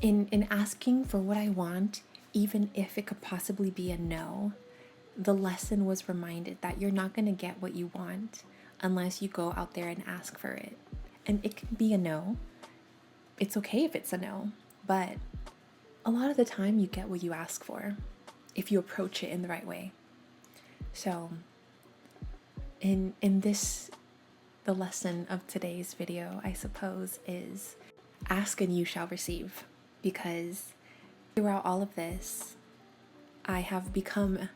In asking for what I want, even if it could possibly be a no, the lesson was reminded that you're not going to get what you want unless you go out there and ask for it. And it can be a no. It's okay if it's a no, but a lot of the time you get what you ask for if you approach it in the right way. So in this, the lesson of today's video, I suppose, is ask and you shall receive, because throughout all of this, I have become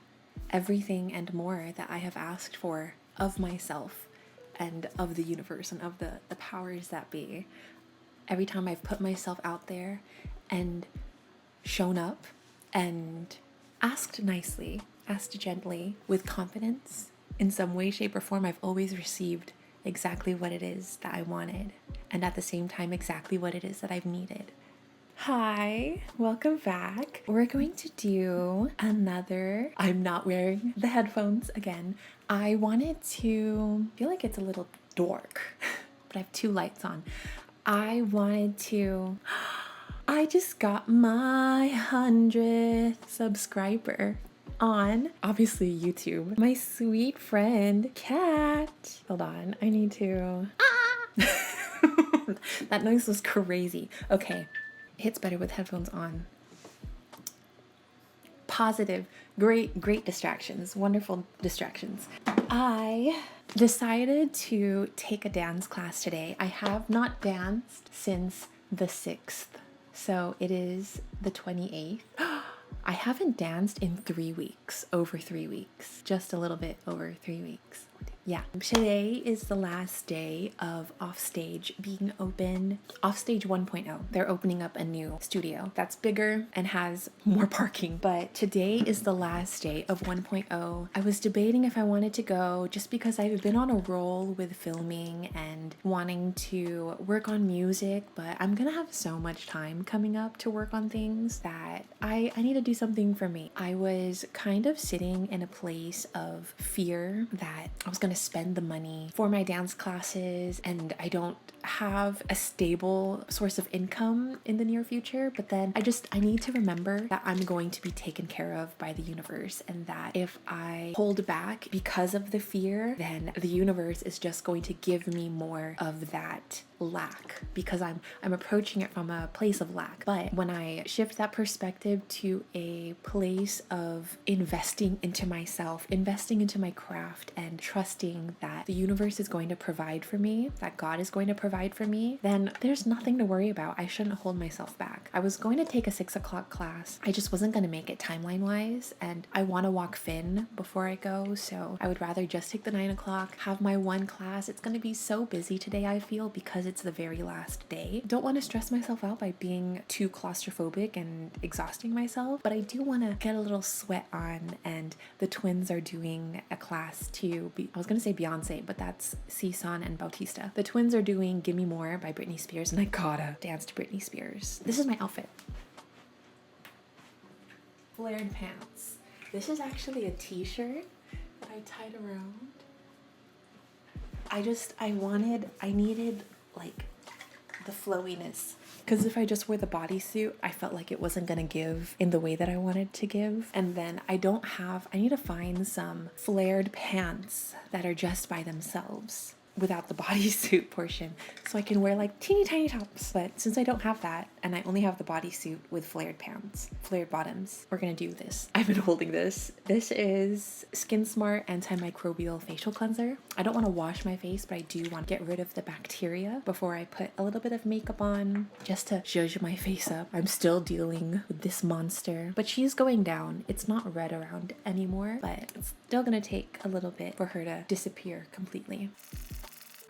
everything and more that I have asked for of myself and of the universe and of the powers that be. Every time I've put myself out there and shown up and asked nicely, asked gently, with confidence, in some way, shape, or form, I've always received exactly what it is that I wanted, and at the same time, exactly what it is that I've needed. Hi, welcome back. We're going to do another, I'm not wearing the headphones again. I wanted to, feel like it's a little dark, but I have two lights on. I just got my 100th subscriber on, obviously, YouTube. My sweet friend, Kat. Hold on, I need to... That noise was crazy. Okay, it hits better with headphones on. Positive, great distractions, wonderful distractions. I decided to take a dance class today. I have not danced since the 6th, so it is the 28th. I haven't danced in 3 weeks, over 3 weeks, just a little bit over 3 weeks. Yeah, today is the last day of Offstage being open. Offstage 1.0. They're opening up a new studio that's bigger and has more parking. But today is the last day of 1.0. I was debating if I wanted to go just because I've been on a roll with filming and wanting to work on music, but I'm gonna have so much time coming up to work on things that I need to do something for me. I was kind of sitting in a place of fear that I was gonna spend the money for my dance classes and I don't have a stable source of income in the near future, but then I need to remember that I'm going to be taken care of by the universe, and that if I hold back because of the fear, then the universe is just going to give me more of that lack, because I'm approaching it from a place of lack. But when I shift that perspective to a place of investing into myself, investing into my craft, and trusting that the universe is going to provide for me, that God is going to provide for me, then there's nothing to worry about. I shouldn't hold myself back. I was going to take a 6 o'clock class. I just wasn't going to make it timeline wise, and I want to walk Finn before I go, so I would rather just take the 9 o'clock, have my one class. It's going to be so busy today, I feel, because it's the very last day. Don't want to stress myself out by being too claustrophobic and exhausting myself, but I do want to get a little sweat on, and the twins are doing a class too. I was going to say Beyonce, but that's Cison and Bautista. The twins are doing Give Me More by Britney Spears, and I gotta dance to Britney Spears. This is my outfit. Flared pants. This is actually a t-shirt that I tied around. I needed like the flowiness, because if I just wore the bodysuit, I felt like it wasn't gonna give in the way that I wanted to give. And then I need to find some flared pants that are just by themselves without the bodysuit portion, so I can wear like teeny tiny tops. But since I don't have that, and I only have the bodysuit with flared pants, flared bottoms, we're gonna do this. I've been holding this. This is Skin Smart Antimicrobial Facial Cleanser. I don't want to wash my face, but I do want to get rid of the bacteria before I put a little bit of makeup on, just to zhuzh my face up. I'm still dealing with this monster, but she's going down. It's not red around anymore, but it's still gonna take a little bit for her to disappear completely.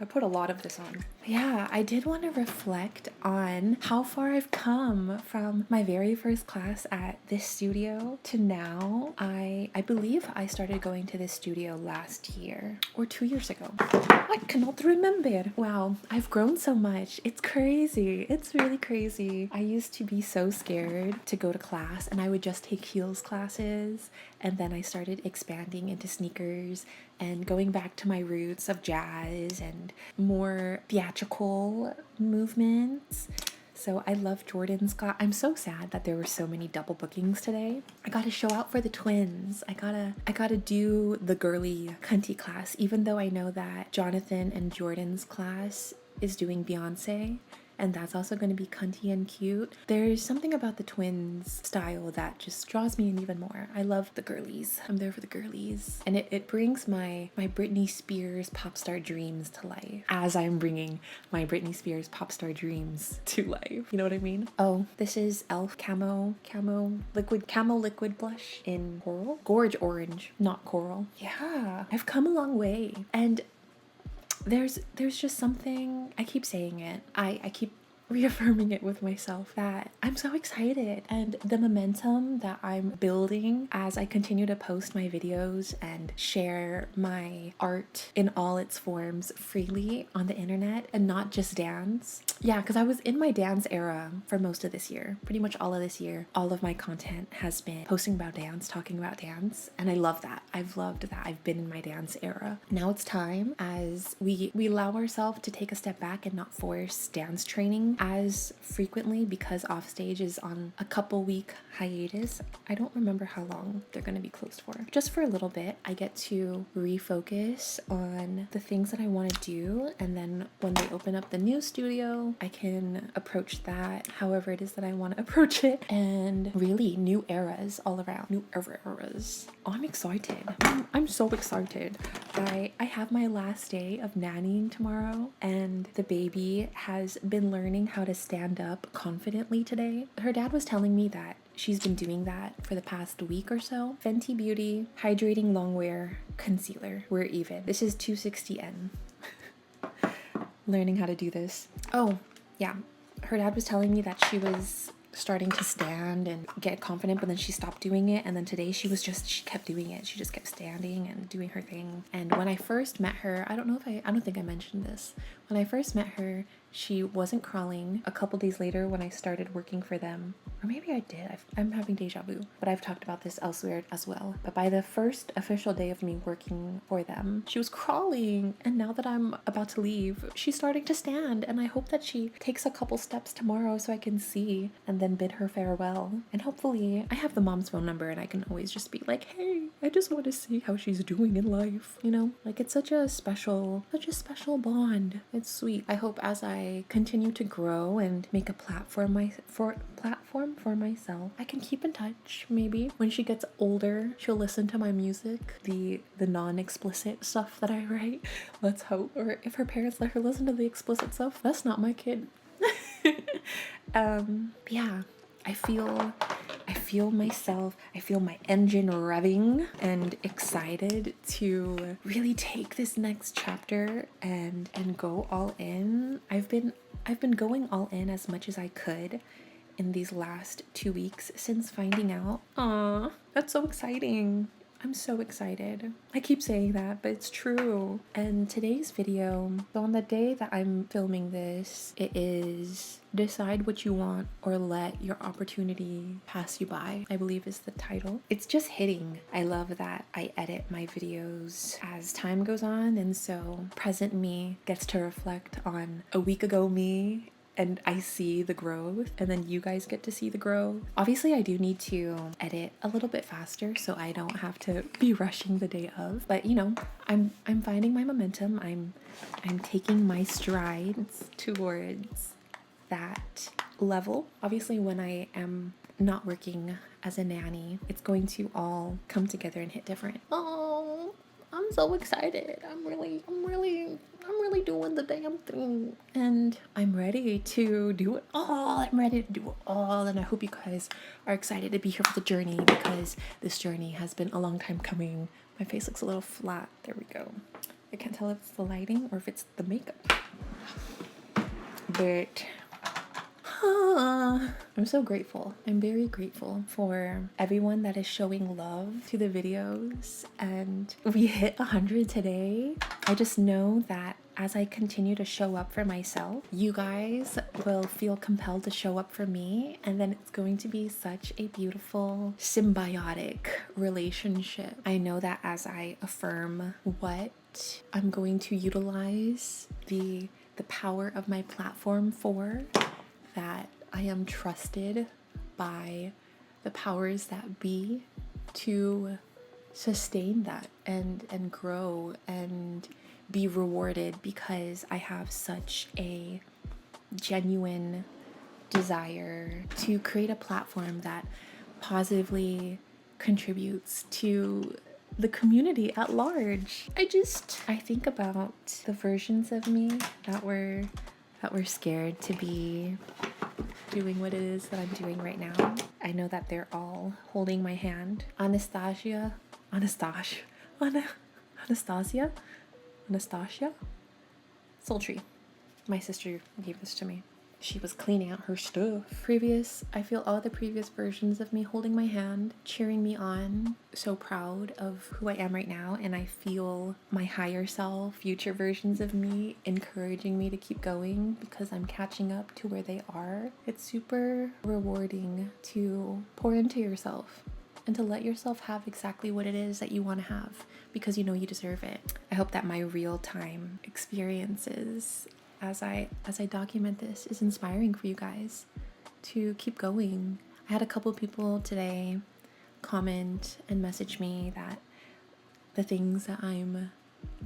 I put a lot of this on. Yeah, I did want to reflect on how far I've come from my very first class at this studio to now. I believe I started going to this studio last year or 2 years ago. I cannot remember. Wow, I've grown so much. It's crazy. It's really crazy. I used to be so scared to go to class, and I would just take heels classes, and then I started expanding into sneakers and going back to my roots of jazz and more theatrical movements. So I love Jordan's class. I'm so sad that there were so many double bookings today. I gotta show out for the twins. I gotta do the girly cunty class, even though I know that Jonathan and Jordan's class is doing Beyonce, and that's also going to be cunty and cute. There's something about the twins style that just draws me in even more. I love the girlies. I'm there for the girlies. And it brings my Britney Spears pop star dreams to life, as I'm bringing my Britney Spears pop star dreams to life. You know what I mean? Oh, this is e.l.f. camo liquid blush in coral. Gorge orange, not coral. Yeah, I've come a long way. And there's just something, I keep saying it, I keep reaffirming it with myself that I'm so excited, and the momentum that I'm building as I continue to post my videos and share my art in all its forms freely on the internet and not just dance. Yeah, because I was in my dance era for most of this year, pretty much all of this year. All of my content has been posting about dance, talking about dance, and I love that. I've loved that. I've been in my dance era. Now it's time, as we allow ourselves to take a step back and not force dance training as frequently, because Offstage is on a couple week hiatus. I don't remember how long they're going to be closed for. Just for a little bit, I get to refocus on the things that I want to do, and then when they open up the new studio, I can approach that however it is that I want to approach it, and really new eras all around. New eras. Oh, I'm excited. I'm so excited. I have my last day of nannying tomorrow, and the baby has been learning how to stand up confidently today. Her dad was telling me that she's been doing that for the past week or so. Fenty Beauty Hydrating Longwear Concealer. We're even. This is 260N. Learning how to do this. Oh, yeah. Her dad was telling me that she was starting to stand and get confident, but then she stopped doing it, and then today she kept doing it. She just kept standing and doing her thing. And when I first met her, I don't think I mentioned this. When I first met her, she wasn't crawling. A couple days later, when I started working for them, or maybe I did, I'm having deja vu, but I've talked about this elsewhere as well. But by the first official day of me working for them, she was crawling, and now that I'm about to leave, she's starting to stand, and I hope that she takes a couple steps tomorrow so I can see and then bid her farewell. And hopefully, I have the mom's phone number, and I can always just be like, hey, I just want to see how she's doing in life, you know? Like, it's such a special bond. It's sweet. I hope as I continue to grow and make a platform for myself, I can keep in touch. Maybe when she gets older, she'll listen to my music, the non-explicit stuff that I write. Let's hope. Or if her parents let her listen to the explicit stuff, that's not my kid. Yeah, I feel myself, I feel my engine revving and excited to really take this next chapter and go all in. I've been going all in as much as I could in these last 2 weeks since finding out. Aw, that's so exciting. I'm so excited. I keep saying that, but it's true. And today's video, so on the day that I'm filming this, it is Decide What You Want or Let Your Opportunity Pass You By, I believe is the title. It's just hitting. I love that I edit my videos as time goes on, and so present me gets to reflect on a week ago me, and I see the growth, and then you guys get to see the growth. Obviously, I do need to edit a little bit faster so I don't have to be rushing the day of, but you know, I'm finding my momentum. I'm taking my strides towards that level. Obviously, when I am not working as a nanny, it's going to all come together and hit different. Oh, I'm so excited. I'm really doing the damn thing, and I'm ready to do it all. And I hope you guys are excited to be here for the journey, because this journey has been a long time coming. My face looks a little flat. There we go. I can't tell if it's the lighting or if it's the makeup, but I'm so grateful. I'm very grateful for everyone that is showing love to the videos, and we hit 100 today. I just know that as I continue to show up for myself, you guys will feel compelled to show up for me, and then it's going to be such a beautiful symbiotic relationship. I know that as I affirm what I'm going to utilize the power of my platform for, that I am trusted by the powers that be to sustain that and grow and be rewarded, because I have such a genuine desire to create a platform that positively contributes to the community at large. I think about the versions of me that were scared to be doing what it is that I'm doing right now. I know that they're all holding my hand. Anastasia, Sultry. My sister gave this to me. She was cleaning out her stuff. I feel all the previous versions of me holding my hand, cheering me on, so proud of who I am right now, and I feel my higher self, future versions of me, encouraging me to keep going because I'm catching up to where they are. It's super rewarding to pour into yourself and to let yourself have exactly what it is that you want to have, because you know you deserve it. I hope that my real-time experiences as I document this is inspiring for you guys to keep going. I had a couple people today comment and message me that the things that I'm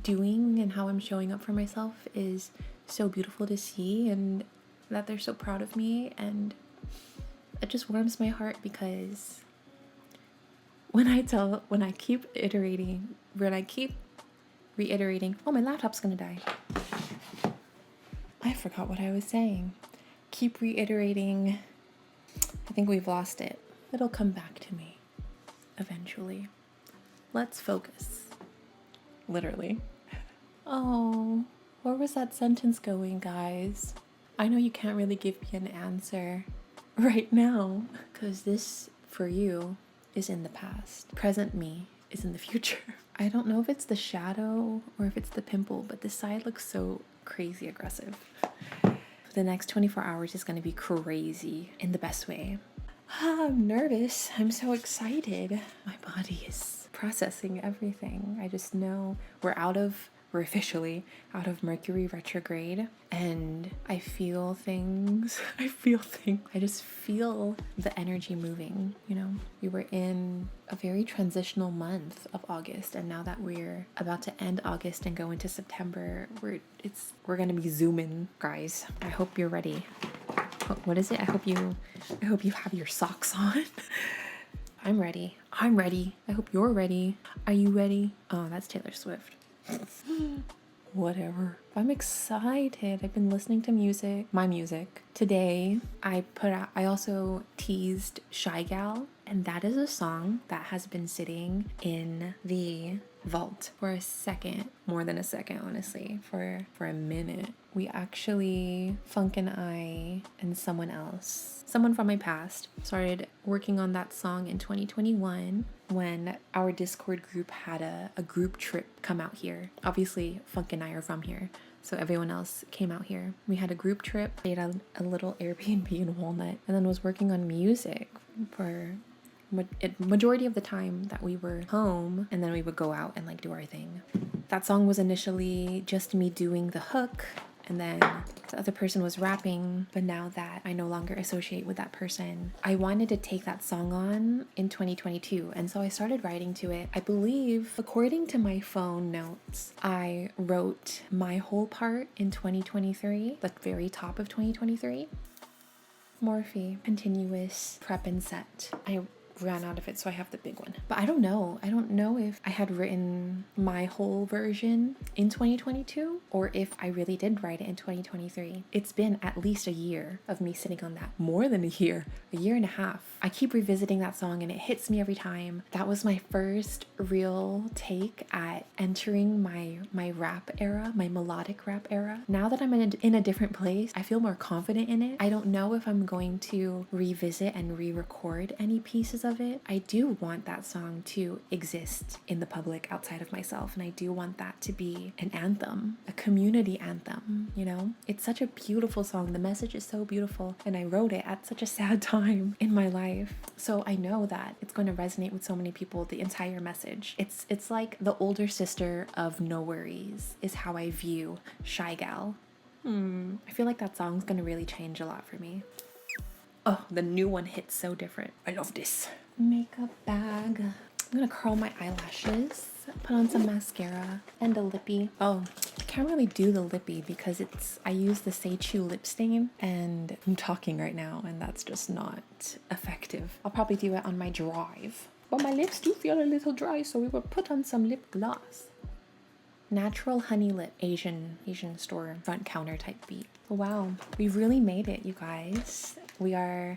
doing and how I'm showing up for myself is so beautiful to see, and that they're so proud of me, and it just warms my heart, because when I keep reiterating, oh, my laptop's gonna die. I forgot what I was saying. Keep reiterating. I think we've lost it. It'll come back to me eventually. Let's focus. Literally. Oh, where was that sentence going, guys? I know you can't really give me an answer right now, because this, for you, is in the past. Present me is in the future. I don't know if it's the shadow or if it's the pimple, but this side looks so crazy aggressive. The next 24 hours is going to be crazy in the best way. I'm nervous. I'm so excited. My body is processing everything. I just know we're officially out of Mercury retrograde, and I feel things. I just feel the energy moving, you know? We were in a very transitional month of August, and now that we're about to end August and go into September, we're gonna be zooming, guys. I hope you're ready. What is it? I hope you have your socks on. I'm ready. I hope you're ready. Are you ready? Oh, that's Taylor Swift. Whatever. I'm excited. I've been listening to my music. Today, I also teased Shy Gal, and that is a song that has been sitting in the vault for a second, more than a second, honestly, for a minute. We actually, Funk and I and someone from my past, started working on that song in 2021 when our Discord group had a group trip come out here. Obviously, Funk and I are from here, so everyone else came out here. We had a group trip, stayed at a little Airbnb in Walnut, and then was working on music for majority of the time that we were home, and then we would go out and like do our thing. That song was initially just me doing the hook, and then the other person was rapping, but now that I no longer associate with that person, I wanted to take that song on in 2022, and so I started writing to it. I believe, according to my phone notes, I wrote my whole part in 2023, the very top of 2023. Morphe, continuous prep and set. I ran out of it, so I have the big one. But I don't know if I had written my whole version in 2022 or if I really did write it in 2023. It's been at least a year of me sitting on that. More than a year and a half. I keep revisiting that song and it hits me every time. That was my first real take at entering my rap era, my melodic rap era. Now that I'm in a different place, I feel more confident in it. I don't know if I'm going to revisit and re-record any pieces of it. I do want that song to exist in the public outside of myself, and I do want that to be an anthem, a community anthem, you know? It's such a beautiful song. The message is so beautiful, and I wrote it at such a sad time in my life. So I know that it's going to resonate with so many people, the entire message. It's like the older sister of No Worries is how I view Shy Gal. I feel like that song's gonna really change a lot for me. Oh, the new one hits so different. I love this. Makeup bag. I'm gonna curl my eyelashes, put on some mascara and a lippy. Oh, I can't really do the lippy because I use the Xoxo lip stain and I'm talking right now and that's just not effective. I'll probably do it on my drive. But my lips do feel a little dry, so we will put on some lip gloss. Natural honey lip, Asian store front counter type beat. Wow, we've really made it, you guys. We are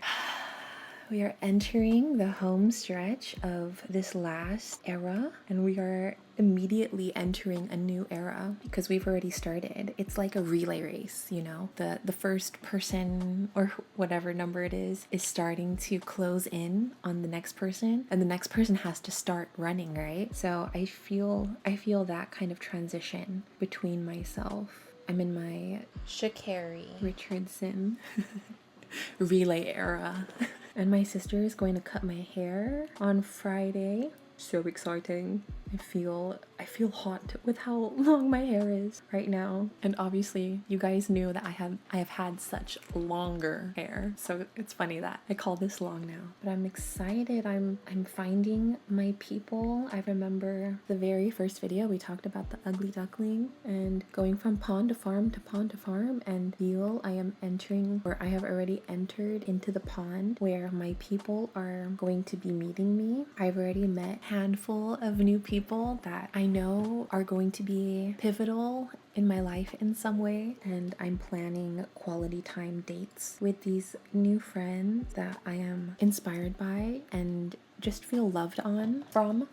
entering the home stretch of this last era, and we are immediately entering a new era because we've already started. It's like a relay race, you know? The first person or whatever number it is starting to close in on the next person, and the next person has to start running, right? So I feel that kind of transition between myself. I'm in my Shakari Richardson relay era. And my sister is going to cut my hair on Friday. So exciting. I feel hot with how long my hair is right now. And obviously you guys knew that I have had such longer hair. So it's funny that I call this long now. But I'm excited. I'm finding my people. I remember the very first video we talked about the ugly duckling and going from pond to farm to pond to farm, and I am entering, or I have already entered into the pond where my people are going to be meeting me. I've already met a handful of new people that I know are going to be pivotal in my life in some way, and I'm planning quality time dates with these new friends that I am inspired by and just feel loved on from,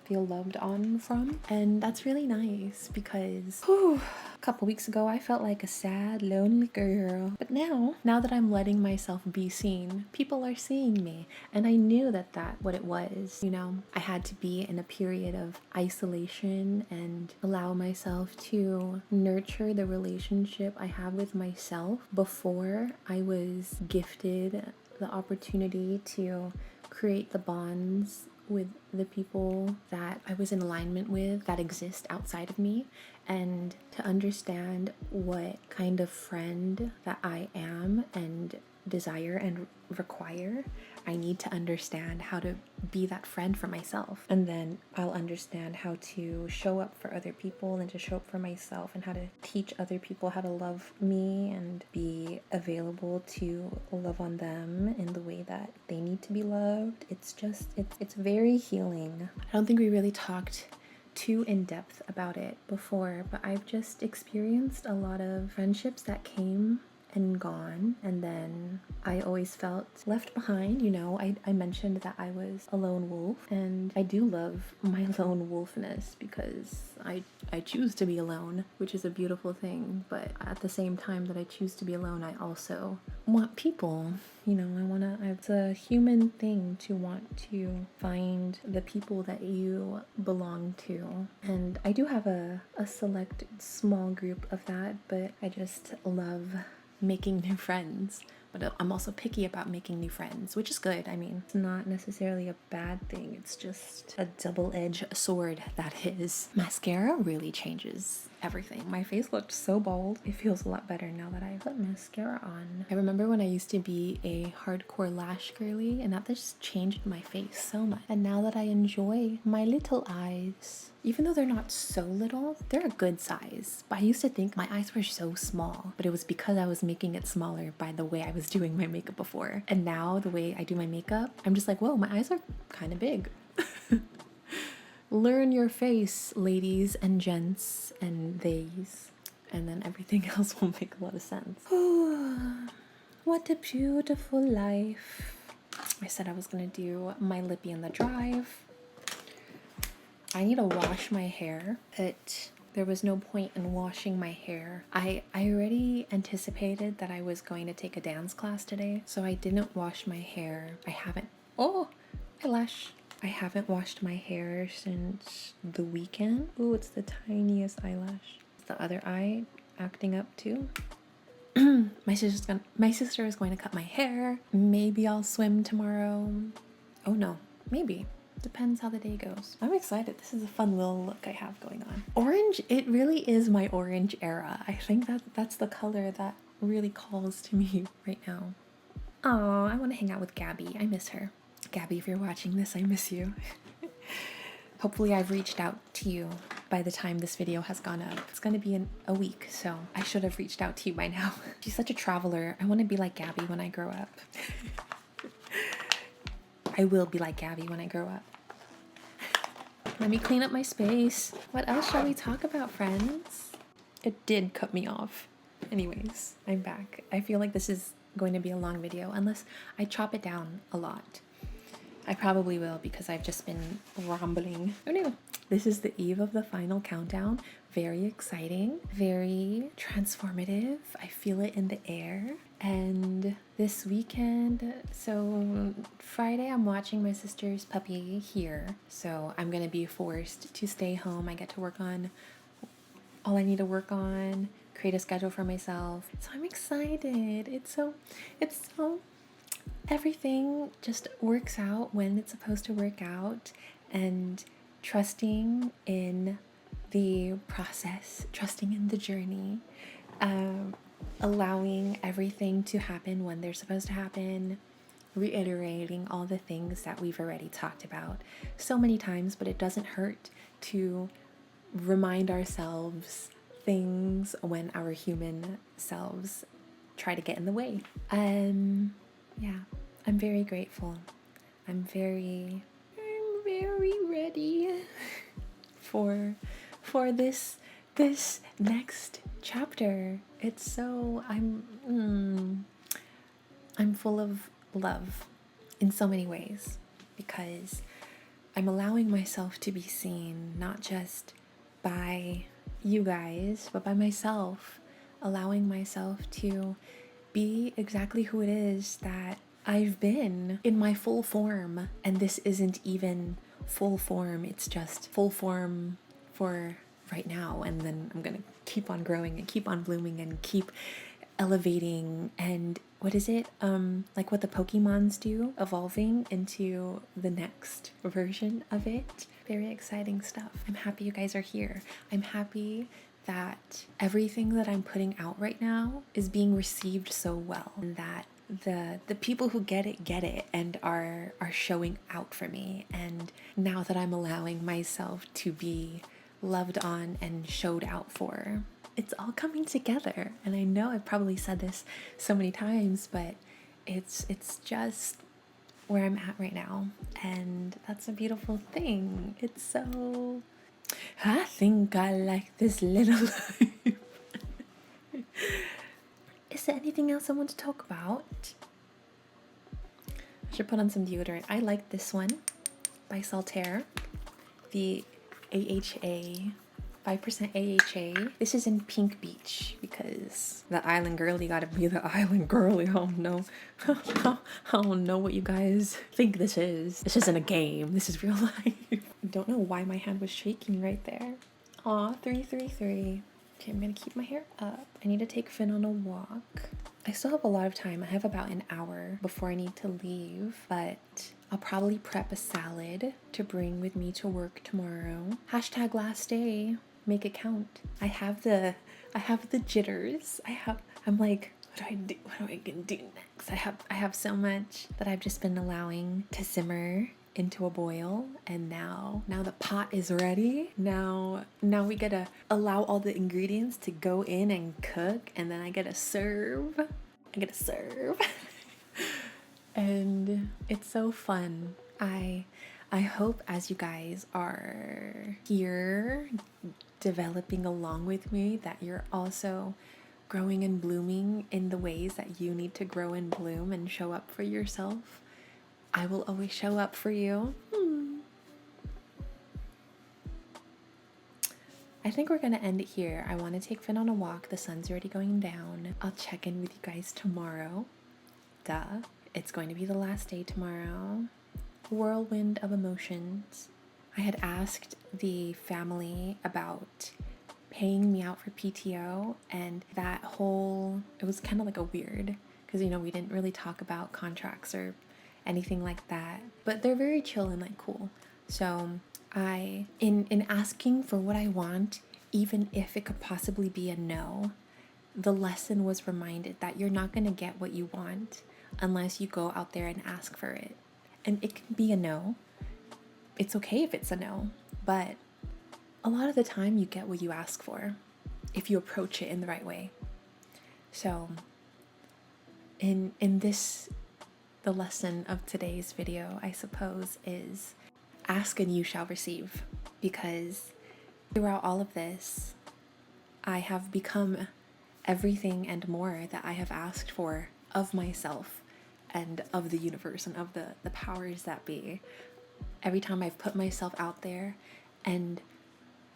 and that's really nice because a couple weeks ago I felt like a sad, lonely girl, but now that I'm letting myself be seen, people are seeing me, and I knew that what it was, you know. I had to be in a period of isolation and allow myself to nurture the relationship I have with myself before I was gifted the opportunity to create the bonds with the people that I was in alignment with that exist outside of me, and to understand what kind of friend that I am and desire and require. I need to understand how to be that friend for myself, and then I'll understand how to show up for other people and to show up for myself, and how to teach other people how to love me and be available to love on them in the way that they need to be loved. It's very healing. I don't think we really talked too in depth about it before, but I've just experienced a lot of friendships that came and gone, and then I always felt left behind. You know, I mentioned that I was a lone wolf, and I do love my lone wolfness because I choose to be alone, which is a beautiful thing. But at the same time that I choose to be alone, I also want people. You know, it's a human thing to want to find the people that you belong to. And I do have a select small group of that, but I just love making new friends. But I'm also picky about making new friends, which is good. I mean, it's not necessarily a bad thing. It's just a double-edged sword that is. Mascara really changes everything. My face looked so bald. It feels a lot better now that I put mascara on. I remember when I used to be a hardcore lash girly, and that just changed my face so much. And now that I enjoy my little eyes, even though they're not so little, they're a good size. But I used to think my eyes were so small, but it was because I was making it smaller by the way I was doing my makeup before. And now the way I do my makeup, I'm just like, whoa, my eyes are kind of big. Learn your face, ladies and gents and theys, and then everything else will make a lot of sense. What a beautiful life. I said I was gonna do my lippy in the drive. I need to wash my hair, but there was no point in washing my hair. I already anticipated that I was going to take a dance class today, so I didn't wash my hair. Eyelash. I haven't washed my hair since the weekend. Ooh, it's the tiniest eyelash. Is the other eye acting up too? My sister is going to cut my hair. Maybe I'll swim tomorrow. Oh no, maybe. Depends how the day goes. I'm excited. This is a fun little look I have going on. Orange, it really is my orange era. I think that's the color that really calls to me right now. Oh, I want to hang out with Gabby. I miss her. Gabby, if you're watching this, I miss you. Hopefully I've reached out to you by the time this video has gone up. It's gonna be in a week, so I should have reached out to you by now. She's such a traveler. I want to be like Gabby when I grow up. I will be like Gabby when I grow up. Let me clean up my space. What else shall we talk about, friends? It did cut me off. Anyways, I'm back. I feel like this is going to be a long video unless I chop it down a lot. I probably will because I've just been rambling. Oh no. This is the eve of the final countdown. Very exciting, very transformative. I feel it in the air. And this weekend, so Friday I'm watching my sister's puppy here. So I'm gonna be forced to stay home. I get to work on all I need to work on, create a schedule for myself. So I'm excited. It's so everything just works out when it's supposed to work out, and trusting in the process, trusting in the journey, allowing everything to happen when they're supposed to happen, reiterating all the things that we've already talked about so many times, but it doesn't hurt to remind ourselves things when our human selves try to get in the way. Yeah, I'm very grateful. I'm very ready for this next chapter. It's so I'm full of love in so many ways because I'm allowing myself to be seen, not just by you guys, but by myself, allowing myself to be exactly who it is that I've been in my full form. And this isn't even full form, it's just full form for right now. And then I'm gonna keep on growing and keep on blooming and keep elevating. And what is it? Like what the Pokemons do, evolving into the next version of it. Very exciting stuff. I'm happy you guys are here. I'm happy that everything that I'm putting out right now is being received so well, and that the people who get it and are showing out for me. And now that I'm allowing myself to be loved on and showed out for, it's all coming together. And I know I've probably said this so many times, but it's just where I'm at right now, and that's a beautiful thing. It's so, I think I like this little life. Is there anything else I want to talk about? I should put on some deodorant. I like this one by Saltaire, the AHA, 5% AHA. This is in Pink Beach because the island girly gotta be the island girly. I don't know. I don't know what you guys think this is. This isn't a game. This is real life. I don't know why my hand was shaking right there. Aw, 333. Okay, I'm gonna keep my hair up. I need to take Finn on a walk. I still have a lot of time. I have about an hour before I need to leave, but I'll probably prep a salad to bring with me to work tomorrow. Hashtag last day. Make it count. I have the jitters. I'm like, what do I do? What am I gonna do next? I have so much that I've just been allowing to simmer into a boil, and now the pot is ready. Now we gotta allow all the ingredients to go in and cook, and then I gotta serve. And it's so fun. I hope as you guys are here developing along with me that you're also growing and blooming in the ways that you need to grow and bloom and show up for yourself. I will always show up for you. I think we're gonna end it here. I want to take Finn on a walk. The sun's already going down. I'll check in with you guys tomorrow. Duh. It's going to be the last day tomorrow. Whirlwind of emotions. I had asked the family about paying me out for PTO, and that whole, it was kind of like a weird, because we didn't really talk about contracts or anything like that, but they're very chill and like cool. So I, in asking for what I want, even if it could possibly be a no, the lesson was reminded that you're not going to get what you want unless you go out there and ask for it. And it can be a no. It's okay if it's a no, but a lot of the time you get what you ask for if you approach it in the right way. So in this, the lesson of today's video, I suppose, is ask and you shall receive, because throughout all of this, I have become everything and more that I have asked for of myself and of the universe and of the powers that be. Every time I've put myself out there and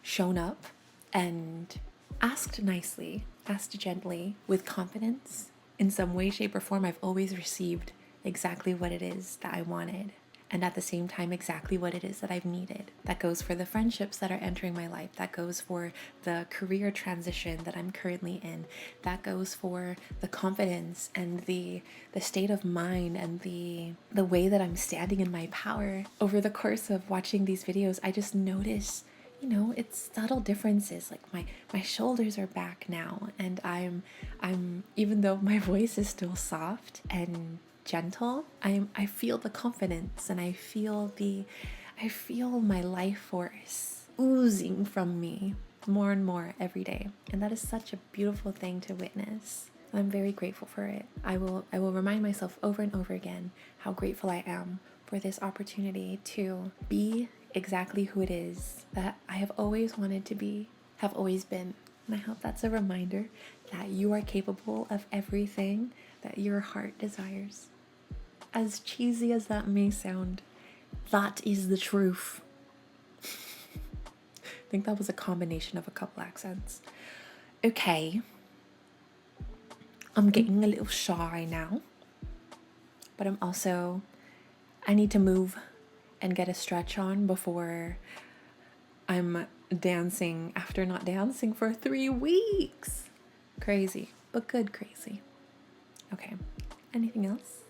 shown up and asked nicely, asked gently, with confidence, in some way, shape, or form, I've always received exactly what it is that I wanted. And at the same time, exactly what it is that I've needed. That goes for the friendships that are entering my life. That goes for the career transition that I'm currently in. That goes for the confidence and the state of mind and the way that I'm standing in my power. Over the course of watching these videos, I just notice, you know, it's subtle differences. Like my shoulders are back now, and I'm even though my voice is still soft and gentle, I feel the confidence, and I feel my life force oozing from me more and more every day. And that is such a beautiful thing to witness. I'm very grateful for it. I will remind myself over and over again how grateful I am for this opportunity to be exactly who it is that I have always wanted to be, have always been. And I hope that's a reminder that you are capable of everything that your heart desires. As cheesy as that may sound, that is the truth. I think that was a combination of a couple accents. Okay. I'm getting a little shy now, but I need to move and get a stretch on before I'm dancing after not dancing for 3 weeks. Crazy, but good crazy. Okay, anything else?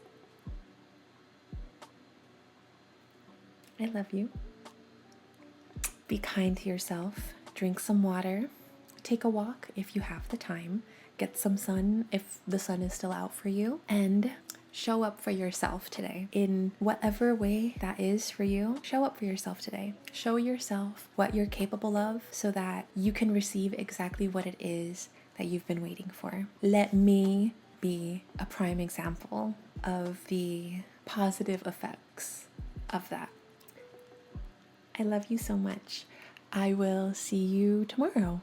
I love you. Be kind to yourself. Drink some water. Take a walk if you have the time. Get some sun if the sun is still out for you. And show up for yourself today. In whatever way that is for you, show up for yourself today. Show yourself what you're capable of so that you can receive exactly what it is that you've been waiting for. Let me be a prime example of the positive effects of that. I love you so much. I will see you tomorrow